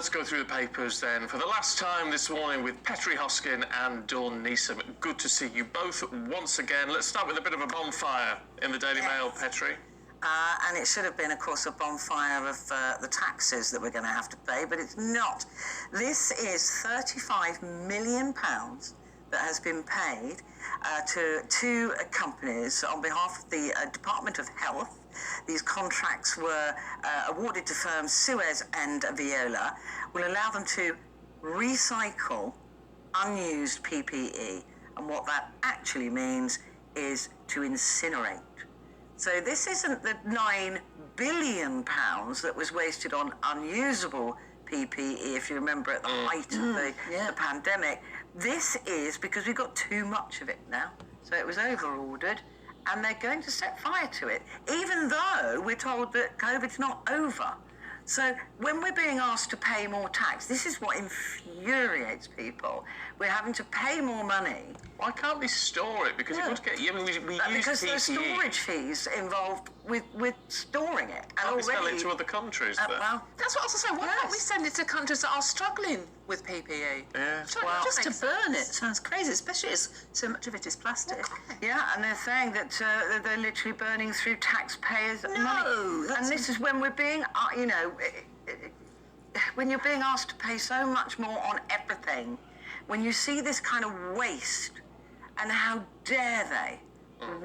let's go through the papers then for the last time this morning with Petri Hoskin and Dawn Neeson. Good to see you both once again. Let's start with a bit of a bonfire in the Daily Mail, Petri. And it should have been, of course, a bonfire of the taxes that we're going to have to pay, but it's not. This is £35 million that has been paid to two companies on behalf of the Department of Health. These contracts were awarded to firms Suez and Viola, will allow them to recycle unused PPE. And what that actually means is to incinerate. So this isn't the £9 billion that was wasted on unusable PPE, if you remember at the height of the pandemic. This is because we've got too much of it now. So it was over-ordered, and they're going to set fire to it, even though we're told that COVID's not over. So when we're being asked to pay more tax, this is what infuriates people. We're having to pay more money. Why can't we store it? Because it would get... I mean, we use because PPE. there's storage fees involved with storing it. And can't we sell it to other countries then? Well, that's what I was saying. Why can't we send it to countries that are struggling with PPE? Yeah. well, Just to burn it sounds crazy, especially as so much of it is plastic. yeah, and they're saying that they're literally burning through taxpayers' money. That's... And this is when we're being, when you're being asked to pay so much more on everything, when you see this kind of waste, and how dare they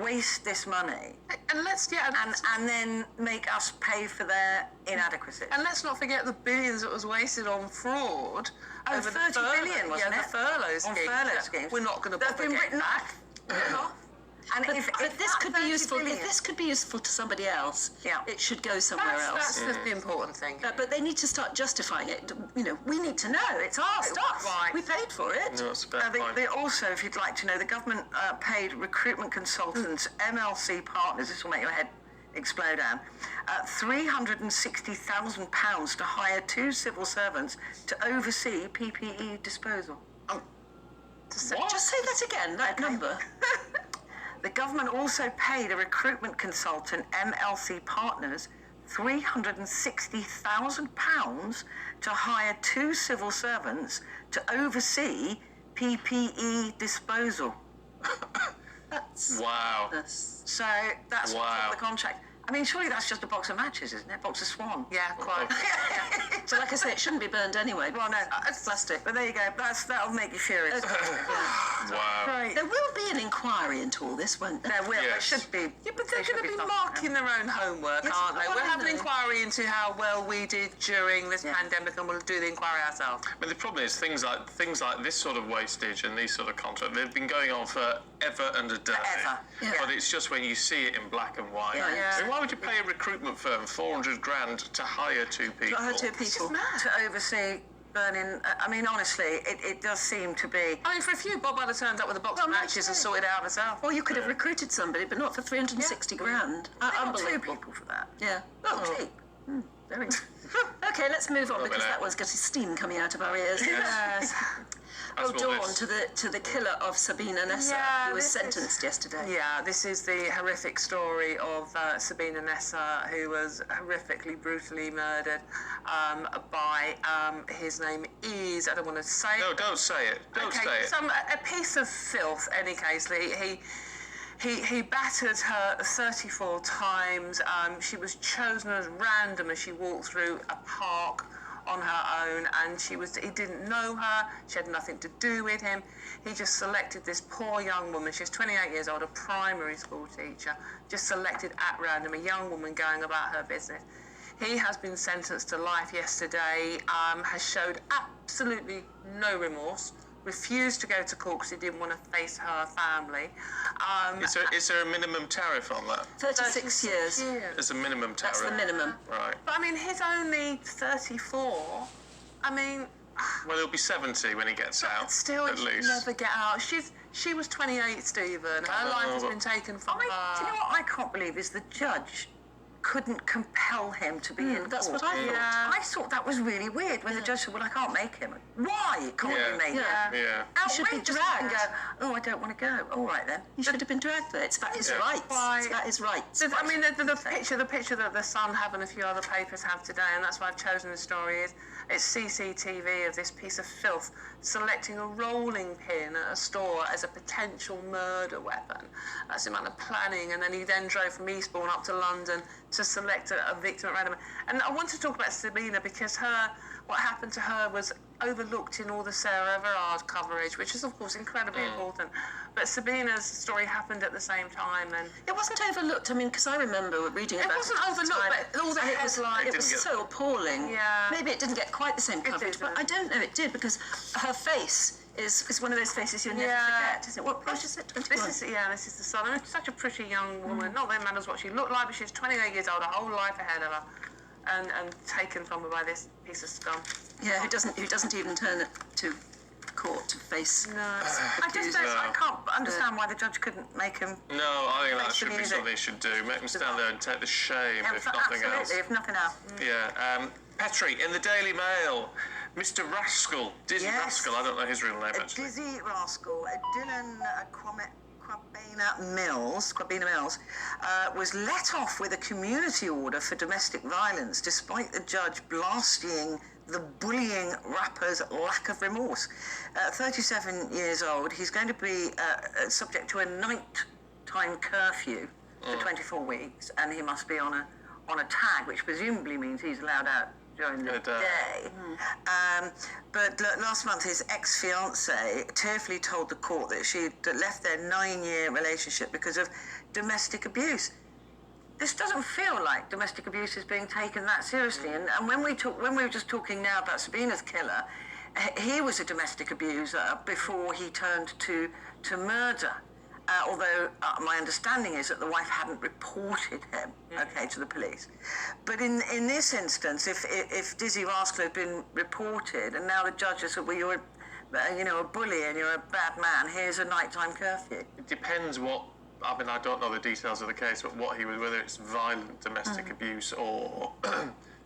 waste this money and then make us pay for their inadequacies. And let's not forget the billions that was wasted on fraud. Oh, over 30 billion, wasn't it? the furlough scheme. On furlough schemes. We're not going to They've been written off. And But if this could be useful. Billion, If this could be useful to somebody else, it should go somewhere else. That's the important thing. But they need to start justifying it. You know, we need to know. It's our stuff. Right. We paid for it. No, it's a bad point. they also, if you'd like to know, the government paid recruitment consultants, MLC Partners, this will make your head explode, Anne, £360,000 to hire two civil servants to oversee PPE disposal. Just say that again, that number. The government also paid a recruitment consultant, MLC Partners, £360,000 to hire two civil servants to oversee PPE disposal. Wow. So that's what's the contract. I mean, surely that's just a box of matches, isn't it? Box of Swan. Yeah, quite. So, like I say, it shouldn't be burned anyway. Well, no, it's plastic. But there you go. That'll make you furious. Wow. Right. There will be an inquiry into all this, won't there? There will. There Yes. should be. Yeah, but they're going to be marking their own homework, aren't they? We'll have an inquiry into how well we did during this pandemic, and we'll do the inquiry ourselves. I mean, the problem is things like this sort of wastage and these sort of contracts, they've been going on for ever and a day. Forever. Yeah. But it's just when you see it in black and white. Yeah. Yeah. I mean, why would you pay a recruitment firm 400 grand to hire two people? To hire two people. To oversee burning. I mean, honestly, it does seem to be. I mean, for a few, Bob might have turned up with a box of matches and sorted it out herself. Or you could have recruited somebody, but not for 360 grand. They got two Unbelievable. people for that. Yeah. Cheap. Very. Okay, let's move on because minute. that one's got steam coming out of our ears. Yes. Oh, That's what Dawn, this- to the killer of Sabina Nessa, Yeah, who was this sentenced yesterday. Yeah, this is the horrific story of Sabina Nessa, who was horrifically, brutally murdered by, his name is, I don't want to say No, it. don't say it. Don't say it. A piece of filth, any case. He battered her 34 times. She was chosen as random as she walked through a park on her own, and he didn't know her, she had nothing to do with him. He just selected this poor young woman, she's 28 years old, a primary school teacher, just selected at random, a young woman going about her business. He has been sentenced to life yesterday, has showed absolutely no remorse, refused to go to court because he didn't want to face her family. Is there a minimum tariff on that? 36 years. There's a minimum tariff. That's the minimum. Right. But I mean, he's only 34. I mean... Well, he'll be 70 when he gets out, Still, at she'll least. never get out. She was 28, Stephen. Her life has been taken from her. Do you know what I can't believe is the judge couldn't compel him to be in that's court. what I thought. Yeah. I thought that was really weird when the judge said, well, I can't make him. Why can't you make him? Yeah. He should be Outrageous. dragged. And go, oh, I don't want to go. All right, then. He should have been dragged there. It's about his Yeah. rights. Why? It's about his rights. I mean, the picture that the Sun have and a few other papers have today, and that's why I've chosen the story, is it's CCTV of this piece of filth selecting a rolling pin at a store as a potential murder weapon. That's the amount of planning, and then he then drove from Eastbourne up to London to select a victim at random. And I want to talk about Sabina because what happened to her was overlooked in all the Sarah Everard coverage, which is of course incredibly important. But Sabina's story happened at the same time, and It wasn't overlooked. I mean, because I remember reading about it. it wasn't overlooked, but all the And it was headlines. it was so appalling. Yeah. Maybe it didn't get quite the same coverage, didn't. but I don't know it did because her face is one of those faces you'll never Yeah. forget, isn't it? What page is it? 21. This is the Sun. I mean, such a pretty young woman. Not that it matters what she looked like, but she's 28 years old, a whole life ahead of her, and taken from her by this piece of scum. Yeah, who doesn't even turn it to court to face. No. I just don't, I can't understand why the judge couldn't make him. No, I think that Face the should be music. something they should do. Make them stand there and take the shame, if nothing Absolutely, else. if nothing else. Yeah. Petrie, in the Daily Mail, Mr. Rascal, Dizzy Yes. Rascal, I don't know his real name actually. Dizzy Rascal, Dylan Quabina Mills, was let off with a community order for domestic violence despite the judge blasting the bullying rapper's lack of remorse. 37 years old, he's going to be subject to a night-time curfew for 24 weeks, and he must be on a tag, which presumably means he's allowed out during the day. But last month, his ex-fiancée tearfully told the court that she'd left their 9-year relationship because of domestic abuse. This doesn't feel like domestic abuse is being taken that seriously. And when we were just talking now about Sabina's killer, he was a domestic abuser before he turned to murder. Although my understanding is that the wife hadn't reported him, to the police. But in this instance, if Dizzy Rascal had been reported, and now the judge has said, well, you're a bully and you're a bad man, here's a nighttime curfew. It depends what. I mean, I don't know the details of the case, but what he was, whether it's violent domestic abuse or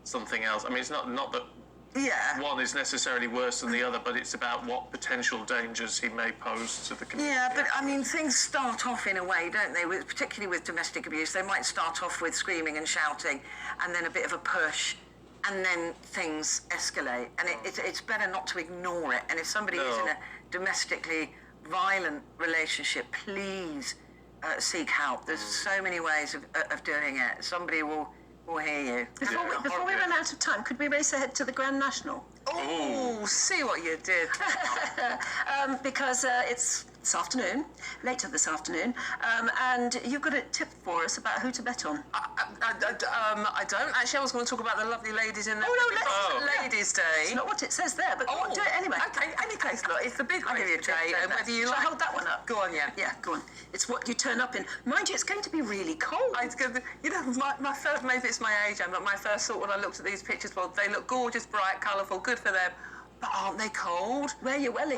something else. I mean, it's not that one is necessarily worse than the other, but it's about what potential dangers he may pose to the community. Yeah, but I mean, things start off in a way, don't they? Particularly with domestic abuse, they might start off with screaming and shouting, and then a bit of a push, and then things escalate. And it's better not to ignore it. And if somebody is in a domestically violent relationship, please seek help. There's so many ways of doing it. Somebody will hear you. Before we run out of time, could we race ahead to the Grand National? Oh, see what you did. Because it's this afternoon, later this afternoon, and you've got a tip for us about who to bet on. I don't. Actually, I was going to talk about the lovely ladies in the Ladies' Day. It's not what it says there, but go on, do it anyway. Okay, any case, look, it's the big race today, and whether you Shall I like... hold that one up? Go on, yeah. Yeah, go on. It's what you turn up in. Mind you, it's going to be really cold. My first, maybe it's my age, but my first thought when I looked at these pictures was they look gorgeous, bright, colourful, good for them. But aren't they cold? Wear your wellies.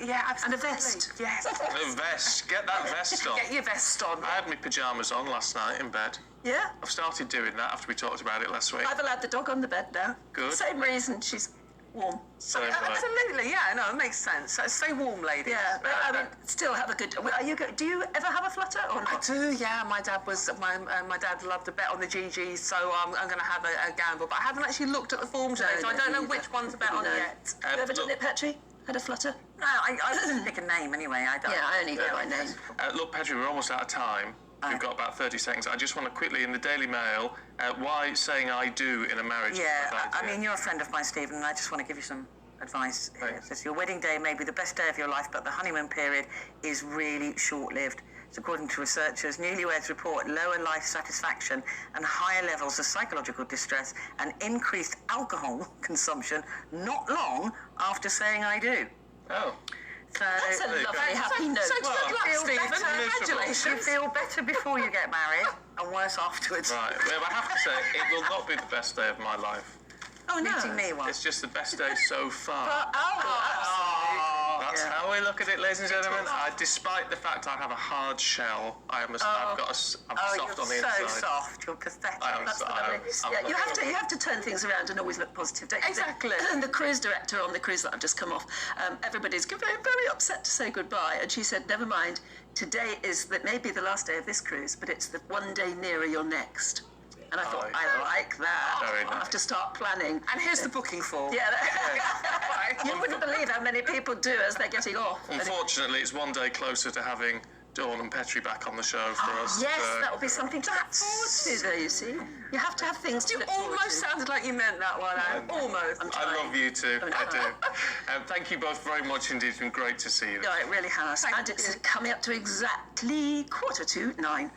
Yeah, absolutely. And a vest. Yes. A vest. Get that vest on. Get your vest on. I had my pyjamas on last night in bed. Yeah. I've started doing that after we talked about it last week. I've allowed the dog on the bed now. Good. Same reason, she's warm. So, Absolutely, yeah, no, it makes sense. So stay warm, ladies. Yeah, but I mean, still have a good... Do you ever have a flutter or I not? do, yeah. My dad loved to bet on the GGs, so I'm going to have a gamble. But I haven't actually looked at the form today, so I don't know which one to bet on yet. Have you ever done it, Petrie? Had a flutter? No, I just pick a name anyway. I don't. Yeah, I only go by name. look, Petrie, we're almost out of time. We've got about 30 seconds. I just want to quickly, in the Daily Mail, why saying I do in a marriage is a Yeah, bad I idea? mean, you're a friend of mine, Stephen, and I just want to give you some advice. Thanks. It says your wedding day may be the best day of your life, but the honeymoon period is really short-lived. So according to researchers, newlyweds report lower life satisfaction and higher levels of psychological distress and increased alcohol consumption not long after saying I do. Oh. So That's a lovely, happy note. So good luck, feel Stephen. better. Congratulations. You feel better before you get married and worse afterwards. Right. Well, I have to say, it will not be the best day of my life. Oh, no. Meeting me once. It's just the best day so far. Oh, That's That's how we look at it, ladies and gentlemen. Despite the fact I have a hard shell, I'm soft on the you're inside. so soft. You're pathetic. You have to turn things around and always look positive, don't you? Exactly. And the cruise director on the cruise that I've just come off, everybody's very, very upset to say goodbye. And she said, never mind, today is that maybe the last day of this cruise, but it's the one day nearer your next. And I thought, I like that. Very I'll nice. have to start planning. And here's the booking form. Yeah. You wouldn't believe how many people do as they're getting off. Unfortunately, it's one day closer to having Dawn and Petrie back on the show for us. Yes, that will be something to look forward to, though, you see. You have to have things to You look forward almost to. sounded like you meant that one, Anne. Almost. I love you too. I do. Thank you both very much indeed. It's been great to see you. Yeah, it really has. Thank and it's you. coming up to exactly 9:45.